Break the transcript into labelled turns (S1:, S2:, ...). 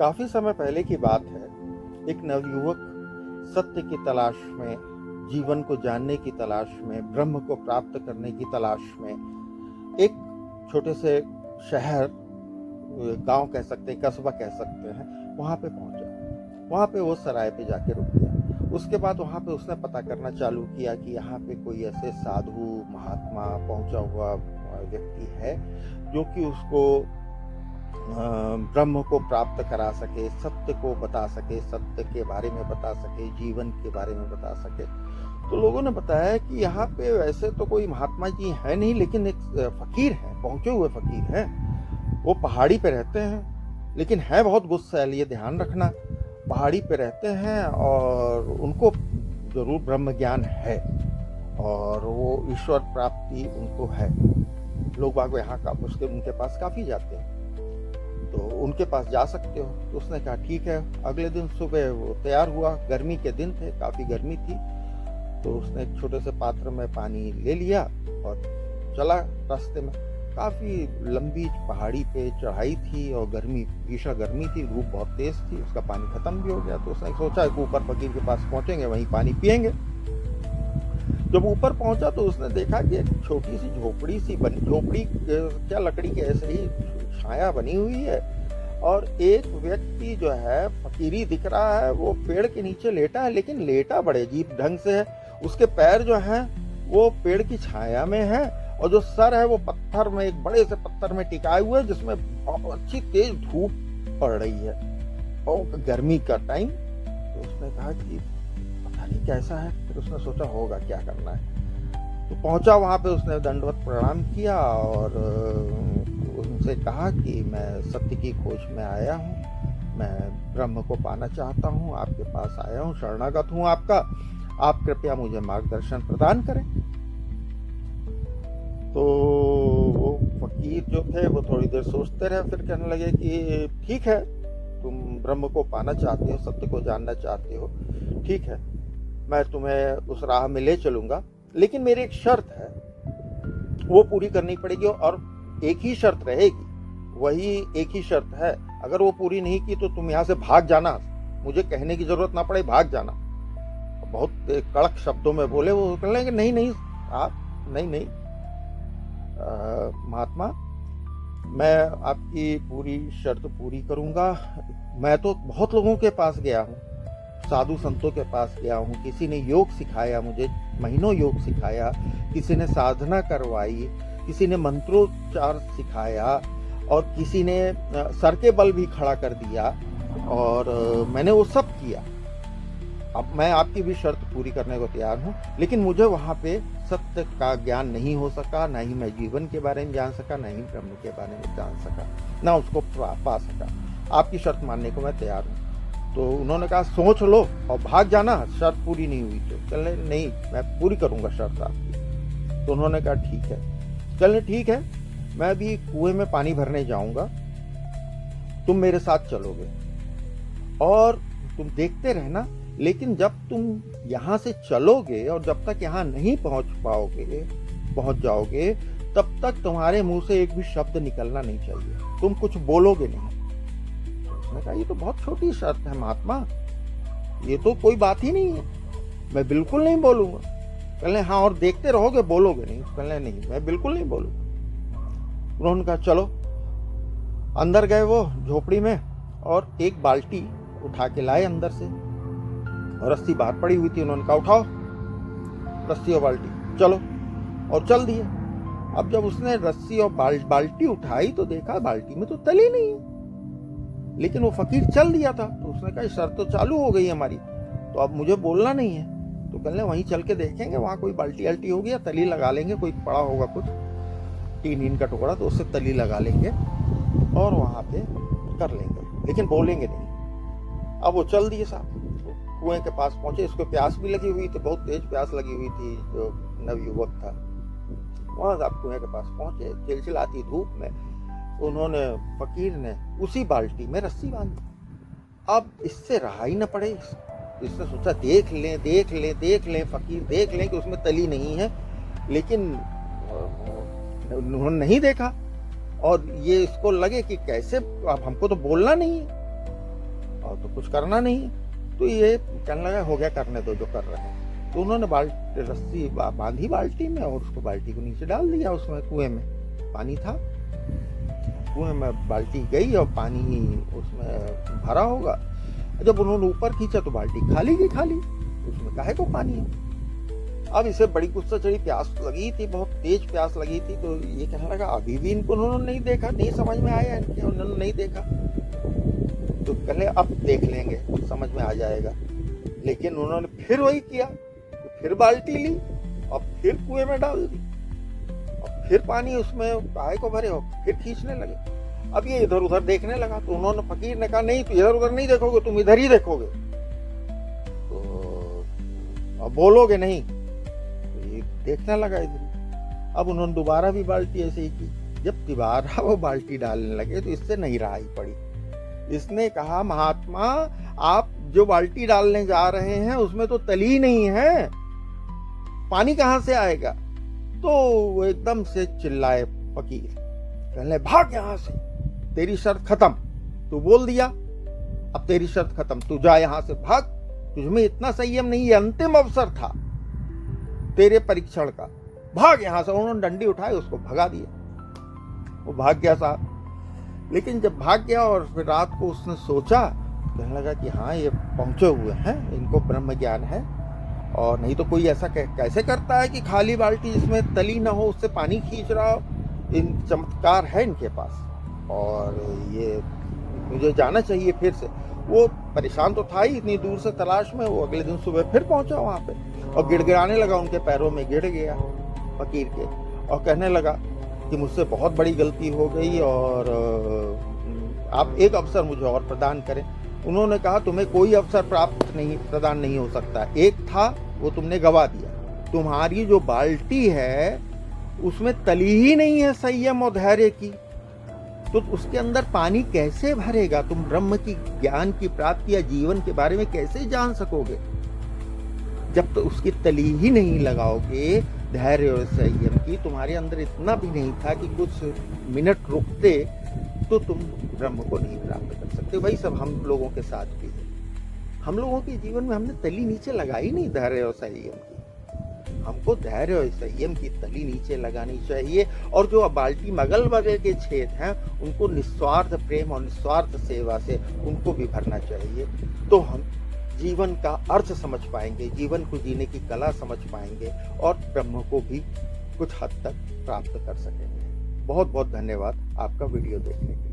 S1: काफी समय पहले की बात है। एक नवयुवक सत्य की तलाश में, जीवन को जानने की तलाश में, ब्रह्म को प्राप्त करने की तलाश में एक छोटे से शहर, गांव कह सकते हैं, कस्बा कह सकते हैं, वहां पे पहुंचा। वहां पे वो सराय पे जाके रुक गया। उसके बाद वहां पे उसने पता करना चालू किया कि यहाँ पे कोई ऐसे साधु महात्मा पहुंचा हुआ व्यक्ति है जो कि उसको ब्रह्म को प्राप्त करा सके, सत्य को बता सके, सत्य के बारे में बता सके, जीवन के बारे में बता सके। तो लोगों ने बताया कि यहाँ पे वैसे तो कोई महात्मा जी है नहीं, लेकिन एक फकीर है, पहुंचे हुए फकीर है। वो पहाड़ी पे रहते हैं, लेकिन है बहुत गुस्सैल, ये ध्यान रखना। पहाड़ी पे रहते हैं और उनको जरूर ब्रह्म ज्ञान है और वो ईश्वर प्राप्ति उनको है। लोग बाग यहाँ का उसके उनके पास काफी जाते हैं, तो उनके पास जा सकते हो। तो उसने कहा ठीक है। अगले दिन सुबह वो तैयार हुआ, गर्मी के दिन थे, काफी गर्मी थी। तो उसने एक छोटे से पात्र में पानी ले लिया और चला रास्ते में। काफी लंबी पहाड़ी पे चढ़ाई थी और गर्मी, भीषण गर्मी थी, धूप बहुत तेज थी, उसका पानी खत्म भी हो गया। तो उसने सोचा कि ऊपर फकीर के पास पहुंचेंगे, वहीं पानी पियेंगे। जब ऊपर पहुंचा तो उसने देखा कि एक छोटी सी झोपड़ी सी बनी, झोपड़ी क्या लकड़ी के ऐसे ही छाया बनी हुई है, और एक व्यक्ति जो है फकीरी दिख रहा है, वो पेड़ के नीचे लेटा है, लेकिन लेटा बड़े अजीब ढंग से है। उसके पैर जो हैं वो पेड़ की छाया में है और जो सर है वो पत्थर में, एक बड़े से पत्थर में टिकाए हुए, जिसमें बहुत अच्छी तेज धूप पड़ रही है और गर्मी का टाइम। तो उसने कहा कि पता नहीं कैसा है। फिर उसने सोचा होगा क्या करना है। तो पहुंचा वहां पे, उसने दंडवत प्रणाम किया और उनसे कहा कि मैं सत्य की खोज में आया हूँ, मैं ब्रह्म को पाना चाहता हूँ, आपके पास आया हूँ, शरणागत हूँ आपका, आप कृपया मुझे मार्गदर्शन प्रदान करें। तो वो फकीर जो थे वो थोड़ी देर सोचते रहे, फिर कहने लगे कि ठीक है, तुम ब्रह्म को पाना चाहते हो, सत्य को जानना चाहते हो, ठीक है, मैं तुम्हें उस राह में ले चलूंगा, लेकिन मेरी एक शर्त है, वो पूरी करनी पड़ेगी और एक ही शर्त रहेगी, वही एक ही शर्त है। अगर वो पूरी नहीं की तो तुम यहाँ से भाग जाना, मुझे कहने की जरूरत ना पड़े, भाग जाना। बहुत कड़क शब्दों में बोले वो। कहने लगे नहीं नहीं आप, नहीं महात्मा, मैं आपकी पूरी शर्त पूरी करूंगा। मैं तो बहुत लोगों के पास गया हूँ, साधु संतों के पास गया हूँ, किसी ने योग सिखाया मुझे, महीनों योग सिखाया, किसी ने साधना करवाई, किसी ने मंत्रोच्चार सिखाया और किसी ने सर के बल भी खड़ा कर दिया और मैंने वो सब किया। अब मैं आपकी भी शर्त पूरी करने को तैयार हूँ, लेकिन मुझे वहां पे सत्य का ज्ञान नहीं हो सका, ना ही मैं जीवन के बारे में जान सका, ना ही ब्रह्म के बारे में जान सका, ना उसको पा सका। आपकी शर्त मानने को मैं तैयार हूँ। तो उन्होंने कहा सोच लो और भाग जाना, शर्त पूरी नहीं हुई तो। चलने नहीं, मैं पूरी करूंगा शर्त आपकी। तो उन्होंने कहा ठीक है। चलने ठीक है, मैं भी कुएं में पानी भरने जाऊंगा, तुम मेरे साथ चलोगे और तुम देखते रहना, लेकिन जब तुम यहां से चलोगे और जब तक यहां नहीं पहुंच जाओगे, तब तक तुम्हारे मुंह से एक भी शब्द निकलना नहीं चाहिए, तुम कुछ बोलोगे नहीं। उसने कहा ये तो बहुत छोटी शर्त है महात्मा, ये तो कोई बात ही नहीं है, मैं बिल्कुल नहीं बोलूंगा। कहले हाँ, और देखते रहोगे, बोलोगे नहीं? कहले नहीं, मैं बिल्कुल नहीं बोलूंगा। उन्होंने कहा चलो। अंदर गए वो झोपड़ी में और एक बाल्टी उठा के लाए अंदर से, और रस्सी बाहर पड़ी हुई थी। उन्होंने कहा उठाओ रस्सी और बाल्टी, चलो, और चल दिए। अब जब उसने रस्सी और बाल्टी उठाई तो देखा बाल्टी में तो तली नहीं है, लेकिन वो फकीर चल दिया था। तो उसने कहा शर्त तो चालू हो गई हमारी, तो अब मुझे बोलना नहीं है। तो कहने वहीं चल के देखेंगे, वहां कोई बाल्टी अल्टी होगी या तली लगा लेंगे, कोई पड़ा होगा कुछ टीन का टुकड़ा, तो उससे तली लगा लेंगे और वहां पे कर लेंगे, लेकिन बोलेंगे नहीं। अब वो चल दिए साहब, कुएं के पास पहुंचे। इसको प्यास भी लगी हुई थी, बहुत तेज प्यास लगी हुई थी जो नवयुवक था। वहां साहब कुएं के पास पहुंचे, चिलचिलाती धूप में उन्होंने, फकीर ने उसी बाल्टी में रस्सी बांधी। अब इससे रहा ही न पड़े, इसने सोचा देख लें, फकीर देख लें कि उसमें तली नहीं है, लेकिन उन्होंने नहीं देखा। और ये इसको लगे कि कैसे, अब हमको तो बोलना नहीं है। और तो कुछ करना नहीं है। तो ये कहने लगा हो गया, करने दो जो कर रहे हैं। तो उन्होंने रस्सी बांधी बाल्टी में और उसको बाल्टी को नीचे डाल दिया, उसमें कुएं में पानी था, कुएं में बाल्टी गई और पानी उसमें भरा होगा। जब उन्होंने ऊपर खींचा तो बाल्टी खाली की खाली, उसमें काहे को पानी है। अब इसे बड़ी गुस्सा चढ़ी, प्यास लगी थी, बहुत तेज प्यास लगी थी। तो ये कहने लगा अभी भी इनको उन्होंने नहीं देखा, नहीं समझ में आया इनके, उन्होंने नहीं देखा। तो पहले अब देख लेंगे, समझ में आ जाएगा। लेकिन उन्होंने फिर वही किया, तो फिर बाल्टी ली और फिर कुएं में डाल दी और फिर पानी उसमें काहे को भरे हो, फिर खींचने लगे। अब ये इधर उधर देखने लगा। तो उन्होंने, फकीर ने कहा नहीं, तो इधर उधर नहीं देखोगे, तुम इधर ही देखोगे, तो अब बोलोगे नहीं। तो ये देखने लगा इधर। अब उन्होंने दोबारा भी बाल्टी ऐसे ही की। जब दोबारा वो बाल्टी डालने लगे तो इससे नहीं रहा ही पड़ी। इसने कहा महात्मा, आप जो बाल्टी डालने जा रहे हैं उसमें तो तली नहीं है, पानी कहां से आएगा। तो वो एकदम से चिल्लाए फकीर, कहने भाग यहां से, तेरी शर्त खत्म। तू बोल दिया, अब तेरी शर्त खत्म, तू जा यहां से, भाग। तुझमें इतना संयम नहीं, ये अंतिम अवसर था तेरे परीक्षण का, भाग यहां से। उन्होंने डंडी उठाई, उसको भगा दिया। वो भाग गया साहब। लेकिन जब भाग गया और फिर रात को उसने सोचा, कहने लगा कि हाँ ये पहुंचे हुए हैं, इनको ब्रह्म ज्ञान है। और नहीं तो कोई ऐसा कैसे करता है कि खाली बाल्टी जिसमें तली ना हो उससे पानी खींच रहा हो। इन चमत्कार है इनके पास और ये मुझे जाना चाहिए फिर से। वो परेशान तो था ही, इतनी दूर से तलाश में। वो अगले दिन सुबह फिर पहुंचा वहां पे और गिड़गिड़ाने लगा, उनके पैरों में गिर गया फकीर के, और कहने लगा कि मुझसे बहुत बड़ी गलती हो गई और आप एक अवसर मुझे और प्रदान करें। उन्होंने कहा तुम्हें कोई अवसर प्रदान नहीं हो सकता, एक था वो तुमने गवा दिया। तुम्हारी जो बाल्टी है उसमें तली ही नहीं है संयम और धैर्य की, तो उसके अंदर पानी कैसे भरेगा। तुम ब्रह्म की ज्ञान की प्राप्ति या जीवन के बारे में कैसे जान सकोगे जब तो उसकी तली ही नहीं लगाओगे धैर्य और संयम की। तुम्हारे अंदर इतना भी नहीं था कि कुछ मिनट रुकते तो तुम ब्रह्म को नहीं प्राप्त कर सकते। वही सब हम लोगों के साथ भी है। हम लोगों के जीवन में हमने तली नीचे लगाई नहीं धैर्य और संयम की। हमको धैर्य और संयम की तली नीचे लगानी चाहिए। और जो बाल्टी मगल बगल के छेद हैं उनको निस्वार्थ प्रेम और निस्वार्थ सेवा से उनको भी भरना चाहिए। तो हम जीवन का अर्थ समझ पाएंगे, जीवन को जीने की कला समझ पाएंगे और ब्रह्म को भी कुछ हद तक प्राप्त कर सकेंगे। बहुत बहुत धन्यवाद आपका वीडियो देखने के लिए।